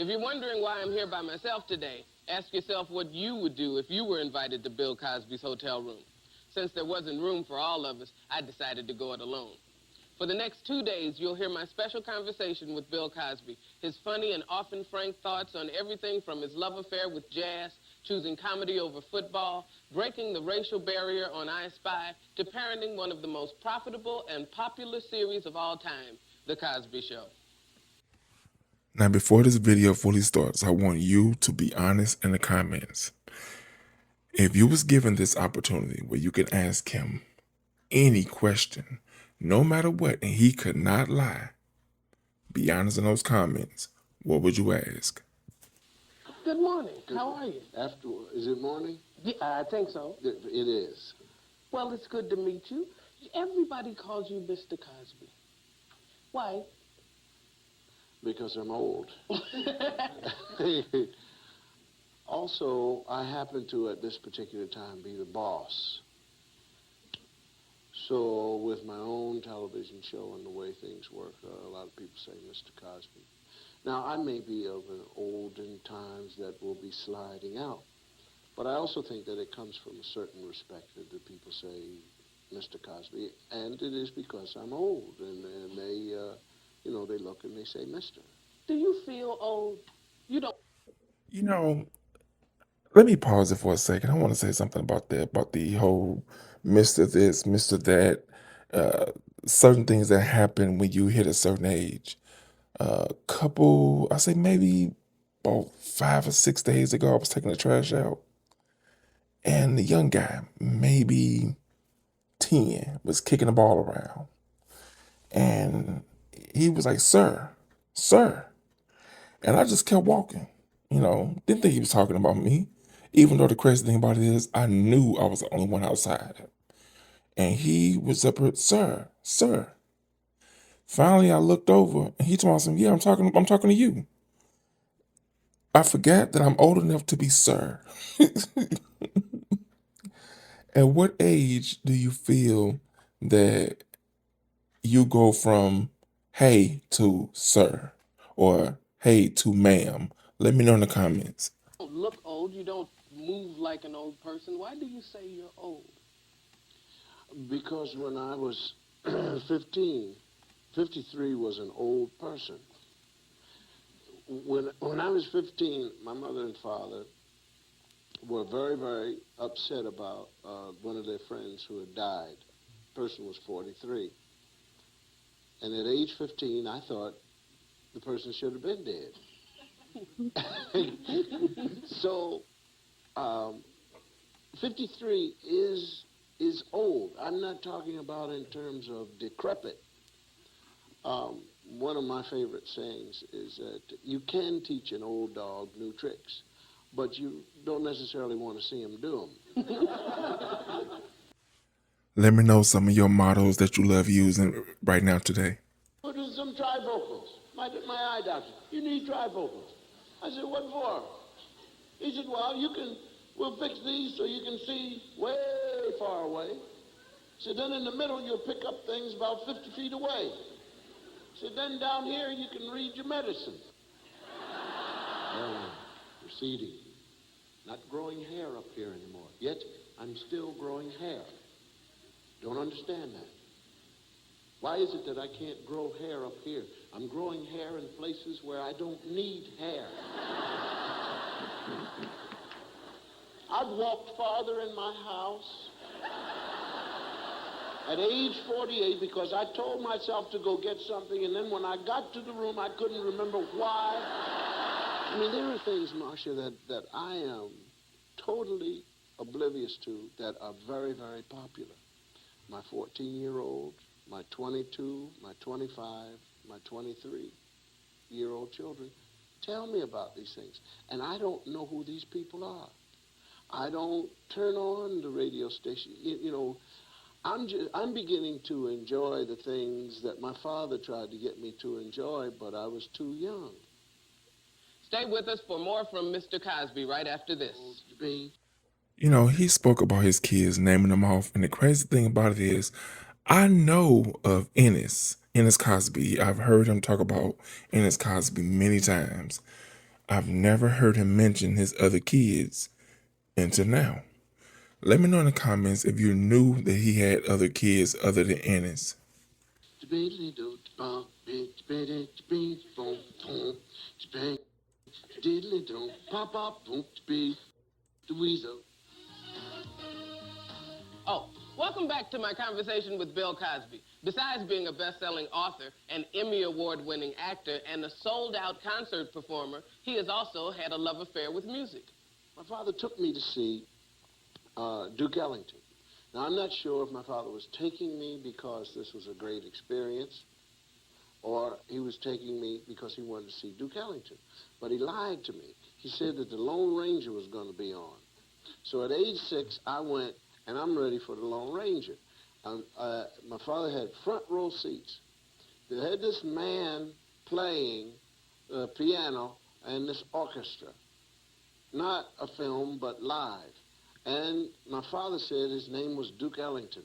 If you're wondering why I'm here by myself today, ask yourself what you would do if you were invited to Bill Cosby's hotel room. Since there wasn't room for all of us, I decided to go it alone. For the next 2 days, you'll hear my special conversation with Bill Cosby, his funny and often frank thoughts on everything from his love affair with jazz, choosing comedy over football, breaking the racial barrier on I Spy, to parenting one of the most profitable and popular series of all time, The Cosby Show. Now, before this video fully starts, I want you to be honest in the comments. If you was given this opportunity where you can ask him any question, no matter what, and he could not lie, be honest in those comments, what would you ask? Good morning. How are you? Is it morning? Yeah, I think so. It is. Well, it's good to meet you. Everybody calls you Mr. Cosby. Why? Because I'm old. Also, I happen to, at this particular time, be the boss. So, with my own television show and the way things work, a lot of people say Mr. Cosby. Now, I may be of an olden times that will be sliding out, but I also think that it comes from a certain respect that the people say Mr. Cosby, and it is because I'm old, and they, they look and they say Mr. Do you feel old? You don't. Let me pause it for a second. I want to say something about that, about the whole Mr. this, Mr. that, certain things that happen when you hit a certain age. I say maybe about 5 or 6 days ago, I was taking the trash out, and the young guy, maybe 10, was kicking the ball around, and he was like, sir, and I just kept walking, didn't think he was talking about me, even though the crazy thing about it is I knew I was the only one outside, and he was up here, sir. Finally, I looked over, and he told me, yeah, I'm talking to you. I forgot that I'm old enough to be sir. At what age do you feel that you go from hey to sir or hey to ma'am? Let me know in the comments. You don't look old. You don't move like an old person. Why do you say you're old? Because when I was 15, 53 was an old person. When I was 15, my mother and father were very, very upset about one of their friends who had died. The person was 43. And at age 15, I thought the person should have been dead. So, 53 is old. I'm not talking about in terms of decrepit. One of my favorite sayings is that you can teach an old dog new tricks, but you don't necessarily want to see him do them. Let me know some of your mottos that you love using right now today. We'll do some trifocals. My eye doctor, you need trifocals. I said, what for? He said, well, we'll fix these so you can see way far away. He said, then in the middle, you'll pick up things about 50 feet away. He said, then down here, you can read your medicine. Receding. Not growing hair up here anymore. Yet, I'm still growing hair. Don't understand that. Why is it that I can't grow hair up here? I'm growing hair in places where I don't need hair. I've walked farther in my house at age 48 because I told myself to go get something, and then when I got to the room, I couldn't remember why. I mean, there are things, Marsha, that I am totally oblivious to that are very, very popular. My 14-year-old, my 22, my 25, my 23-year-old children tell me about these things. And I don't know who these people are. I don't turn on the radio station. I'm beginning to enjoy the things that my father tried to get me to enjoy, but I was too young. Stay with us for more from Mr. Cosby right after this. He spoke about his kids, naming them off, and the crazy thing about it is, I know of Ennis Cosby. I've heard him talk about Ennis Cosby many times. I've never heard him mention his other kids until now. Let me know in the comments if you knew that he had other kids other than Ennis. Oh, welcome back to my conversation with Bill Cosby. Besides being a best-selling author, an Emmy Award-winning actor, and a sold-out concert performer, he has also had a love affair with music. My father took me to see Duke Ellington. Now, I'm not sure if my father was taking me because this was a great experience, or he was taking me because he wanted to see Duke Ellington. But he lied to me. He said that the Lone Ranger was going to be on. So at age 6, I went, and I'm ready for the Lone Ranger. My father had front row seats. They had this man playing the piano and this orchestra. Not a film, but live. And my father said his name was Duke Ellington.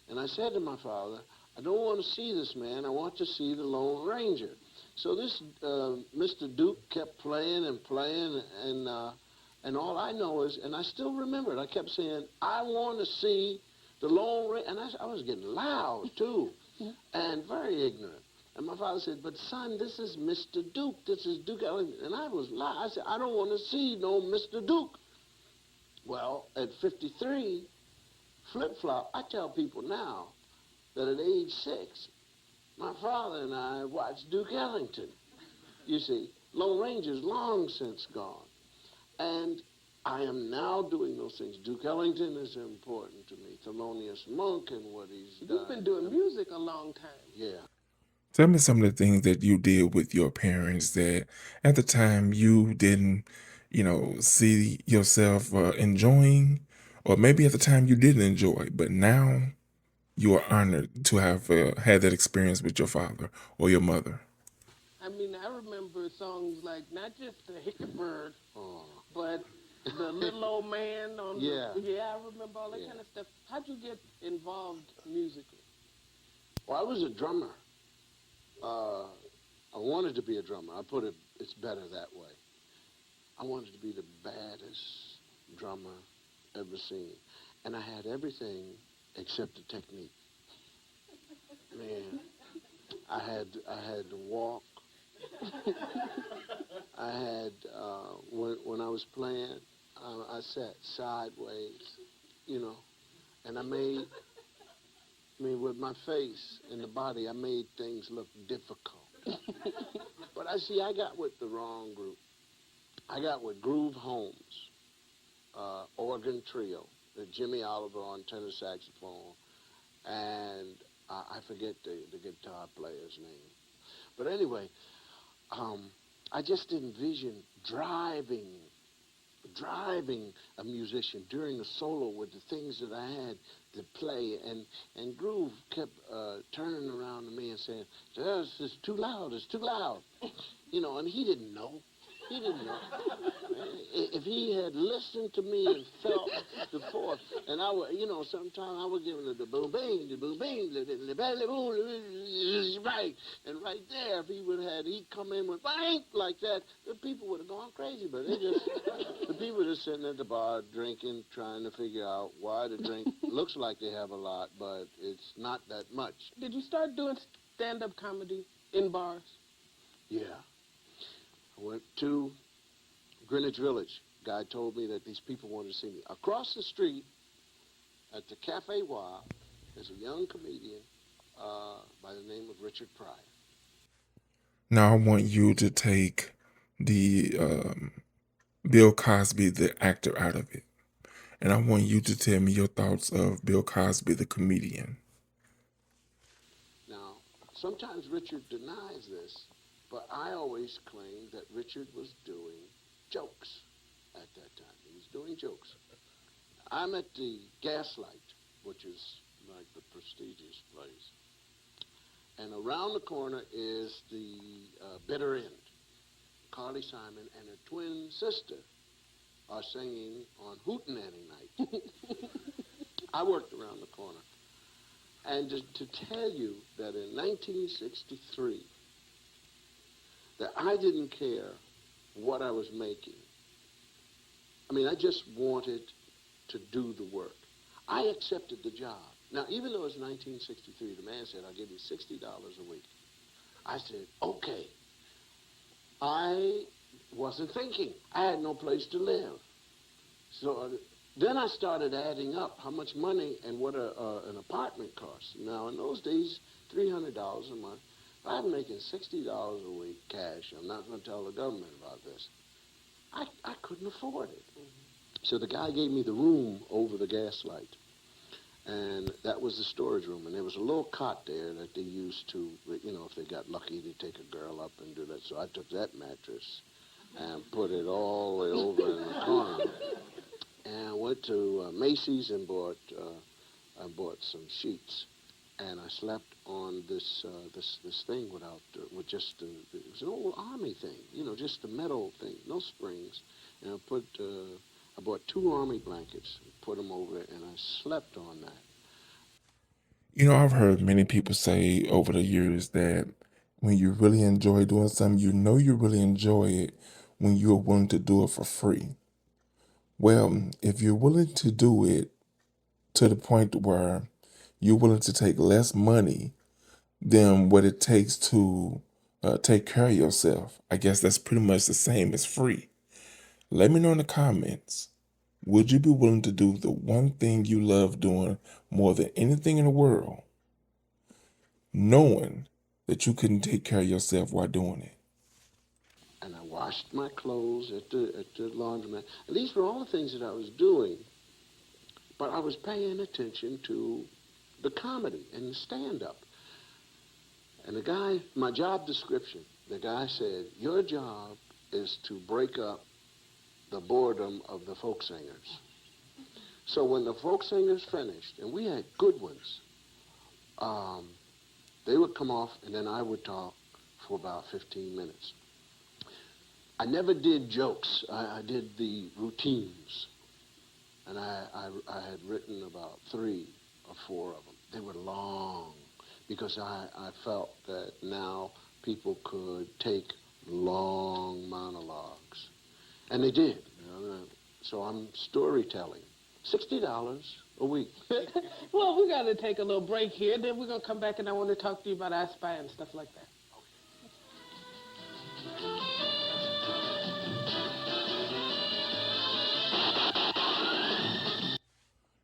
And I said to my father, I don't want to see this man. I want to see the Lone Ranger. So this Mr. Duke kept playing and playing, and all I know is, and I still remember it, I kept saying, I want to see the Lone Ranger. And I was getting loud, too, and very ignorant. And my father said, but son, this is Mr. Duke. This is Duke Ellington. And I was loud. I said, I don't want to see no Mr. Duke. Well, at 53, flip-flop, I tell people now that at age 6, my father and I watched Duke Ellington. You see, Lone Ranger's long since gone. And I am now doing those things. Duke Ellington is important to me. Thelonious Monk and what he's done. You've been doing music a long time. Yeah. Tell me some of the things that you did with your parents that at the time you didn't, see yourself enjoying, or maybe at the time you didn't enjoy, but now you are honored to have had that experience with your father or your mother. I mean, I remember songs like not just the Hickey Bird, but the Little Old Man on Yeah. I remember all that kind of stuff. How'd you get involved musically? Well, I was a drummer. I wanted to be a drummer. It's better that way. I wanted to be the baddest drummer ever seen. And I had everything except the technique. Man, I had to walk. I had, when I was playing, I sat sideways, and with my face and the body, I made things look difficult. But I got with the wrong group. I got with Groove Holmes, organ trio, Jimmy Oliver on tenor saxophone, and I forget the guitar player's name. But anyway, I just envisioned driving a musician during a solo with the things that I had to play, and Groove kept turning around to me and saying, it's too loud, and he didn't know. If he had listened to me and felt the force, and I would, sometimes I would give him the boom bang, the boom bang, the belly boom, right, and right there, if he'd come in with bang like that, the people would have gone crazy. But the people just sitting at the bar drinking, trying to figure out why the drink looks like they have a lot, but it's not that much. Did you start doing stand-up comedy in bars? Yeah. I went to Greenwich Village. Guy told me that these people wanted to see me. Across the street at the Cafe Wa, there's a young comedian by the name of Richard Pryor. Now I want you to take the Bill Cosby, the actor, out of it. And I want you to tell me your thoughts of Bill Cosby, the comedian. Now, sometimes Richard denies this, but I always claim that Richard was doing jokes at that time. He was doing jokes. I'm at the Gaslight, which is like the prestigious place. And around the corner is the Bitter End. Carly Simon and her twin sister are singing on Hootenanny Night. I worked around the corner. And to tell you that in 1963, that I didn't care what I was making. I mean, I just wanted to do the work. I accepted the job. Now, even though it's 1963, the man said, I'll give you $60 a week. I said, okay. I wasn't thinking. I had no place to live. So then I started adding up how much money and what an apartment costs. Now, in those days, $300 a month. If I'm making $60 a week cash, I'm not going to tell the government about this. I couldn't afford it. So the guy gave me the room over the gas light. And that was the storage room. And there was a little cot there that they used to, you know, if they got lucky, they'd take a girl up and do that. So I took that mattress and put it all the way over in the corner. And I went to Macy's and bought some sheets. And I slept on this thing with just it was an old army thing, you know, just the metal thing, no springs. And I bought 2 army blankets, put them over it, and I slept on that. You know, I've heard many people say over the years that when you really enjoy doing something, you know you really enjoy it when you're willing to do it for free. Well, if you're willing to do it to the point where you're willing to take less money than what it takes to take care of yourself, I guess that's pretty much the same as free. Let me know in the comments. Would you be willing to do the one thing you love doing more than anything in the world, knowing that you couldn't take care of yourself while doing it? And I washed my clothes at the laundromat. And these were all the things that I was doing, but I was paying attention to the comedy and the stand-up. And the guy, my job description, the guy said, your job is to break up the boredom of the folk singers. So when the folk singers finished, and we had good ones, they would come off and then I would talk for about 15 minutes. I never did jokes. I did the routines. And I had written about 3 or 4 of them. They were long because I felt that now people could take long monologues. And they did. You know, so I'm storytelling. $60 a week. Well, we got to take a little break here. Then we're going to come back and I want to talk to you about I Spy and stuff like that.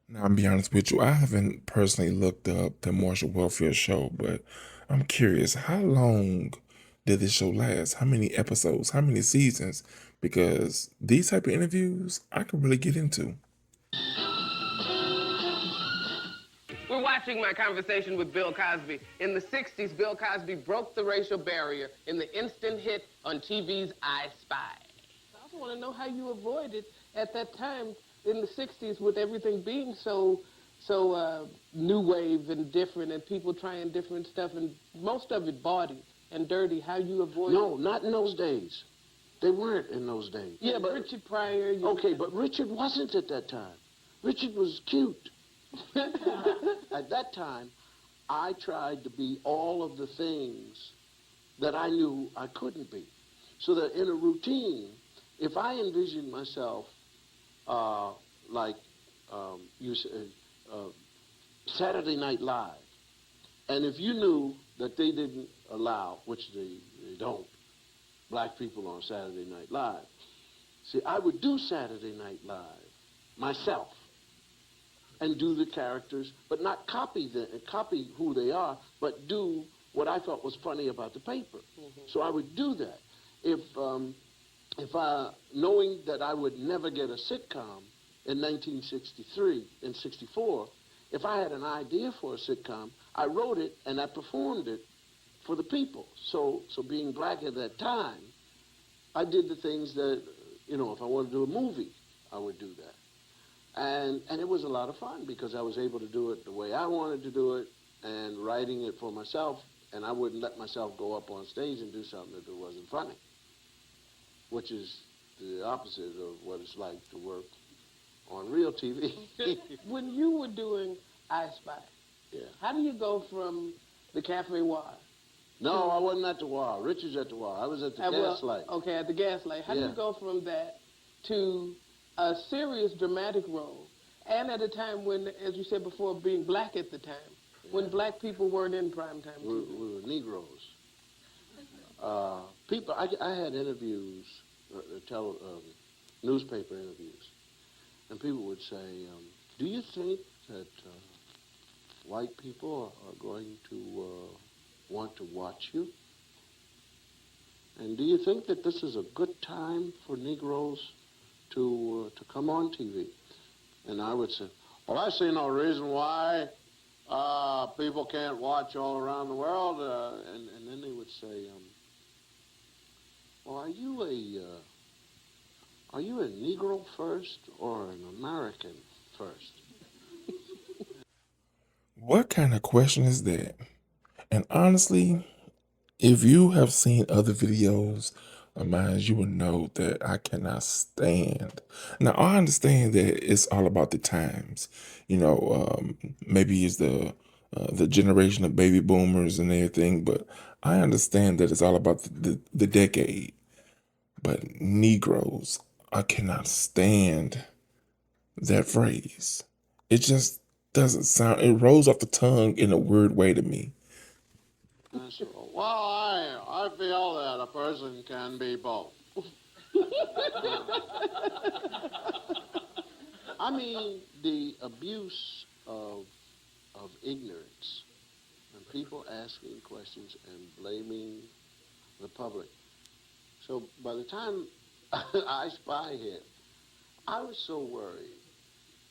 Now, I'll be honest with you, I haven't personally looked up the Marsha Warfield show, but I'm curious, how long did this show last? How many episodes? How many seasons? Because these type of interviews, I could really get into. We're watching my conversation with Bill Cosby. In the 60s, Bill Cosby broke the racial barrier in the instant hit on TV's I Spy. I also want to know how you avoided at that time in the 60s with everything being so new wave and different and people trying different stuff and most of it bawdy and dirty, how you avoided. No, not in those days. They weren't in those days. Yeah, but Richard Pryor. Okay, but Richard wasn't at that time. Richard was cute. At that time, I tried to be all of the things that I knew I couldn't be. So that in a routine, if I envisioned myself like Saturday Night Live, and if you knew that they didn't allow, which they don't, black people on Saturday Night Live, see, I would do Saturday Night Live myself and do the characters, but not copy who they are, but do what I thought was funny about the paper. Mm-hmm. So I would do that. If knowing that I would never get a sitcom in 1963 and 64, if I had an idea for a sitcom, I wrote it and I performed it for the people. So being black at that time, I did the things that, you know, if I wanted to do a movie, I would do that. And it was a lot of fun because I was able to do it the way I wanted to do it and writing it for myself, and I wouldn't let myself go up on stage and do something if it wasn't funny, which is the opposite of what it's like to work on real TV. When you were doing I Spy, yeah, how do you go from the Cafe Noir No, I wasn't at the wall. Richard's at the wall. I was at the Gaslight. Okay, at the Gaslight. How do you go from that to a serious dramatic role, and at a time when, as you said before, being black at the time, when black people weren't in primetime TV? We were Negroes. People, I had interviews, newspaper interviews, and people would say, do you think that white people are going to want to watch you? And do you think that this is a good time for Negroes to come on TV? And I would say, well, I see no reason why people can't watch all around the world. And then they would say, well, are you a Negro first or an American first? What kind of question is that? And honestly, if you have seen other videos of mine, you will know that I cannot stand. Now, I understand that it's all about the times. Maybe it's the generation of baby boomers and everything, but I understand that it's all about the decade. But Negroes, I cannot stand that phrase. It just doesn't sound, it rolls off the tongue in a weird way to me. Well, I feel that a person can be both. I mean, the abuse of ignorance and people asking questions and blaming the public. So by the time I Spy hit, I was so worried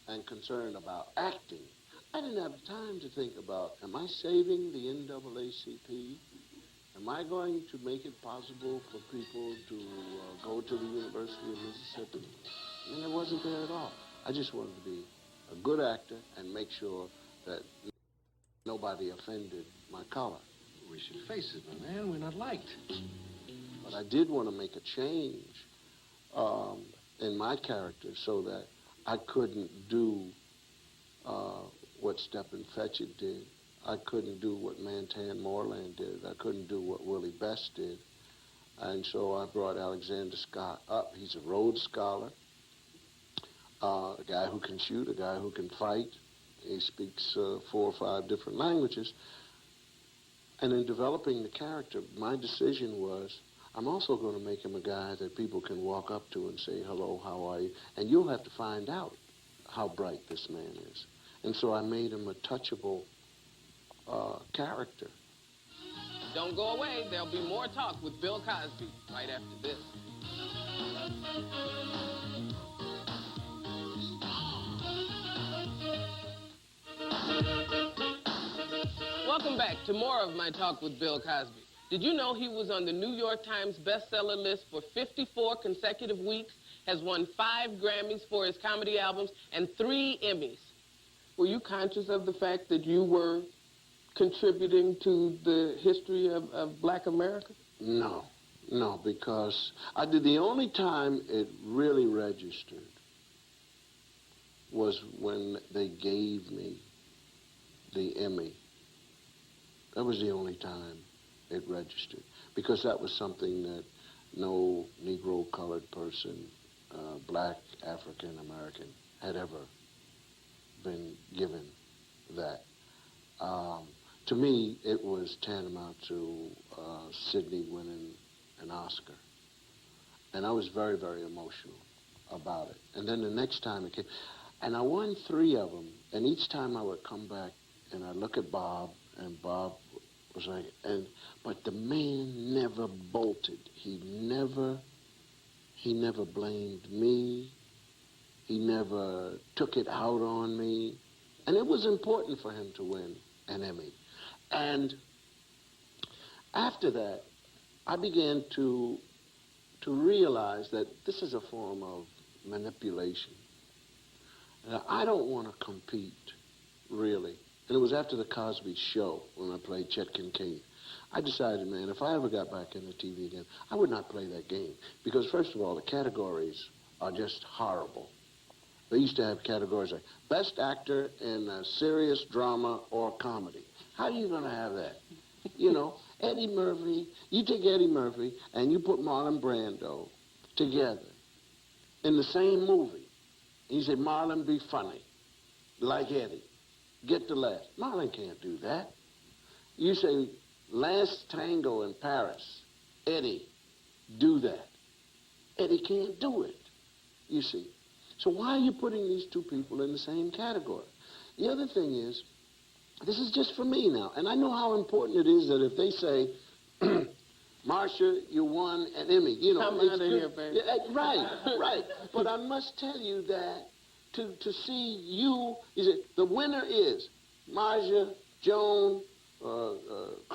and concerned about acting. I didn't have time to think about, am I saving the NAACP? Am I going to make it possible for people to go to the University of Mississippi? And it wasn't there at all. I just wanted to be a good actor and make sure that nobody offended my color. We should face it, my man, we're not liked. But I did want to make a change in my character so that I couldn't do what Stephen Fetchit did. I couldn't do what Mantan Moreland did. I couldn't do what Willie Best did. And so I brought Alexander Scott up. He's a Rhodes Scholar, a guy who can shoot, a guy who can fight. He speaks 4 or 5 different languages. And in developing the character, my decision was, I'm also going to make him a guy that people can walk up to and say, hello, how are you? And you'll have to find out how bright this man is. And so I made him a touchable character. Don't go away. There'll be more talk with Bill Cosby right after this. Welcome back to more of my talk with Bill Cosby. Did you know he was on the New York Times bestseller list for 54 consecutive weeks, has won 5 Grammys for his comedy albums, and 3 Emmys? Were you conscious of the fact that you were contributing to the history of Black America? No, because the only time it really registered was when they gave me the Emmy. That was the only time it registered, because that was something that no Negro colored person, Black, African American, had ever been given that. To me, it was tantamount to Sidney winning an Oscar. And I was very, very emotional about it. And then the next time it came, and I won 3 of them, and each time I would come back and I'd look at Bob, and Bob was like, but the man never bolted. He never blamed me. He never took it out on me. And it was important for him to win an Emmy. And after that, I began to realize that this is a form of manipulation. I don't want to compete, really. And it was after the Cosby Show when I played Chet Kincaid. I decided, man, if I ever got back into TV again, I would not play that game. Because first of all, the categories are just horrible. They used to have categories like Best Actor in a Serious Drama or Comedy. How are you going to have that? You know, Eddie Murphy, you take Eddie Murphy and you put Marlon Brando together in the same movie. And you say, Marlon, be funny, like Eddie. Get the laugh. Marlon can't do that. You say, Last Tango in Paris, Eddie, do that. Eddie can't do it, you see. So why are you putting these two people in the same category? The other thing is, this is just for me now, and I know how important it is that if they say, Marsha, you won an Emmy, you know. Come out of here, baby. Right. But I must tell you that to see you say, the winner is Marsha, Joan,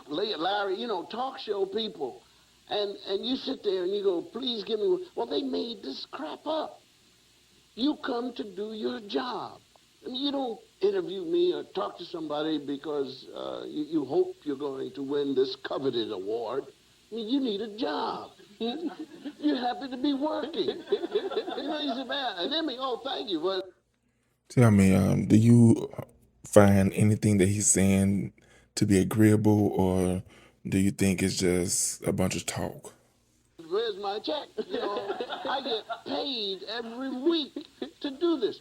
Larry, you know, talk show people. And you sit there and you go, please give me, well, they made this crap up. You come to do your job. I mean, you don't interview me or talk to somebody because you hope you're going to win this coveted award. I mean, you need a job. You're happy to be working. You know, you say, man, an Emmy, oh, thank you. But Tell me, do you find anything that he's saying to be agreeable, or do you think it's just a bunch of talk? where's my check? You know, I get paid every week to do this.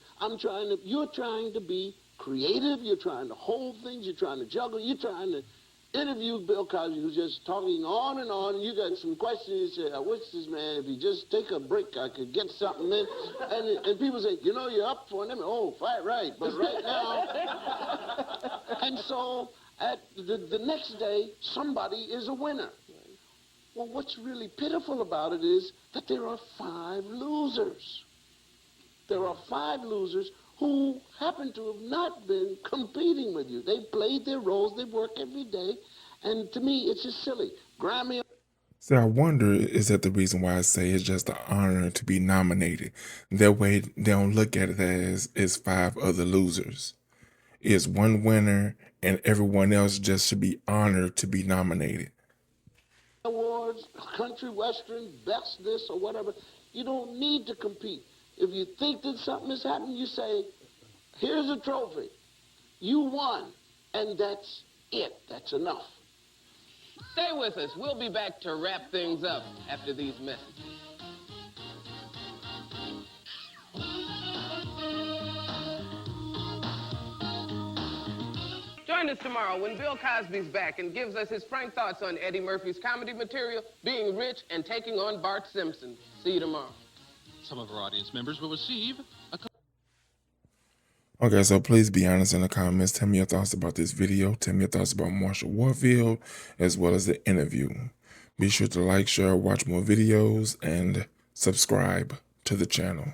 You're trying to be creative. You're trying to hold things. You're trying to juggle. You're trying to interview Bill Cosby, who's just talking on and on. You got some questions. You say, I wish this man, if he just take a break, I could get something in. And people say, you know, you're up for an Emmy. Oh, right. But right now. And so at the next day, somebody is a winner. Well, what's really pitiful about it is that there are 5 losers. There are 5 losers who happen to have not been competing with you. They played their roles. They work every day. And to me, it's just silly. Grammy. So I wonder, is that the reason why I say it's just an honor to be nominated? That way they don't look at it as 5 other losers. It's one winner and everyone else just should be honored to be nominated. Awards, country, western, best this or whatever. You don't need to compete. If you think that something has happened, you say, here's a trophy. You won. And that's it. That's enough. Stay with us. We'll be back to wrap things up after these messages. Join us tomorrow when Bill Cosby's back and gives us his frank thoughts on Eddie Murphy's comedy material, being rich, and taking on Bart Simpson. See you tomorrow. Some of our audience members will receive a... Okay, so please be honest in the comments. Tell me your thoughts about this video. Tell me your thoughts about Marsha Warfield, as well as the interview. Be sure to like, share, watch more videos, and subscribe to the channel.